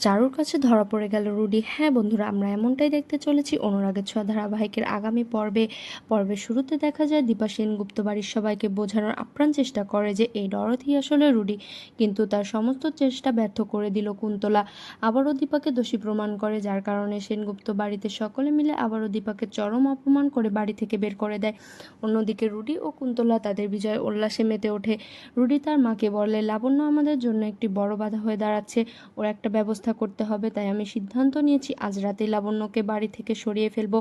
চারুর কাছে ধরা পড়ে গেল রুডি। হ্যাঁ বন্ধুরা, আমরা এমনটাই দেখতে চলেছি অনুরাগের ছোঁয়া ধারাবাহিকের আগামী পর্বের শুরুতে দেখা যায় দীপা সেনগুপ্ত বাড়ির সবাইকে বোঝানোর আপ্রাণ চেষ্টা করে যে এই ডরথি আসলে রুডি, কিন্তু তার সমস্ত চেষ্টা ব্যর্থ করে দিল কুন্তলা। আবারও দীপাকে দোষী প্রমাণ করে, যার কারণে সেনগুপ্ত বাড়িতে সকলে মিলে আবারও দীপাকে চরম অপমান করে বাড়ি থেকে বের করে দেয়। অন্যদিকে রুডি ও কুন্তলা তাদের বিজয় উল্লাসে মেতে ওঠে। রুডি তার মাকে বলে, লাবণ্য আমাদের জন্য একটি বড় বাধা হয়ে দাঁড়াচ্ছে, ওর একটা ব্যবস্থা করতে হবে, তাই আমি সিদ্ধান্ত নিয়েছি আজ রাতে লাবণ্যকে বাড়ি থেকে সরিয়ে ফেলবো।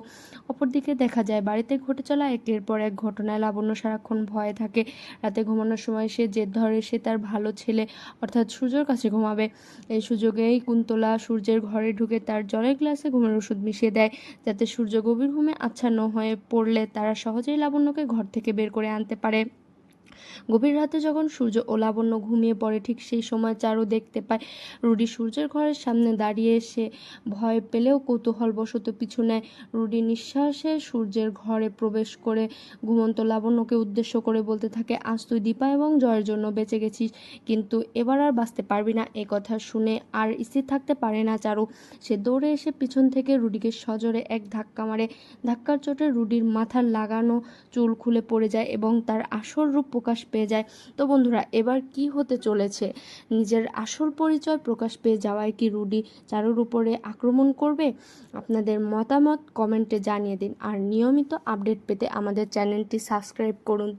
অপরদিকে দেখা যায় বাড়িতে ঘটে চলা একের পর এক ঘটনায় লাবণ্য সারাক্ষণ ভয়ে থাকে। রাতে ঘুমানোর সময় সে জেদ ধরে সে তার ভালো ছেলে অর্থাৎ সূর্যর কাছে ঘুমাবে। এই সুযোগেই কুন্তলা সূর্যের ঘরে ঢুকে তার জলের গ্লাসে ঘুমের ওষুধ মিশিয়ে দেয়, যাতে সূর্য গভীর ঘুমে আচ্ছন্ন হয়ে পড়লে তারা সহজেই লাবণ্যকে ঘর থেকে বের করে আনতে পারে। গভীর রাতে যখন সূর্য ও লাবণ্য ঘুমিয়ে পড়ে, ঠিক সেই সময় চারু দেখতে পায় রুডি সূর্যের ঘরের সামনে দাঁড়িয়ে। সে ভয় পেলেও কৌতূহলবশত পিছু নেয়। রুডি নিঃশ্বাসে সূর্যের ঘরে প্রবেশ করে ঘুমন্ত লাবণ্যকে উদ্দেশ্য করে বলতে থাকে, আজ তুই দীপা এবং জয়ের জন্য বেঁচে গেছিস, কিন্তু এবার আর বাঁচতে পারবি না। এ কথা শুনে আর স্থির থাকতে পারে না চারু। সে দৌড়ে এসে পিছন থেকে রুডিকে সজোরে এক ধাক্কা মারে। ধাক্কার চোটে রুডির মাথার লাগানো চুল খুলে পড়ে যায় এবং তার আসল রূপ প্রকাশ পেয়ে যায়। তো বন্ধুরা, এবার কি হতে চলেছে? নিজের আসল পরিচয় প্রকাশ পেয়ে যাওয়ায় কি রুডি চারুর উপরে আক্রমণ করবে? আপনাদের মতামত কমেন্টে জানিয়ে দিন, আর নিয়মিত আপডেট পেতে আমাদের চ্যানেলটি সাবস্ক্রাইব করুন।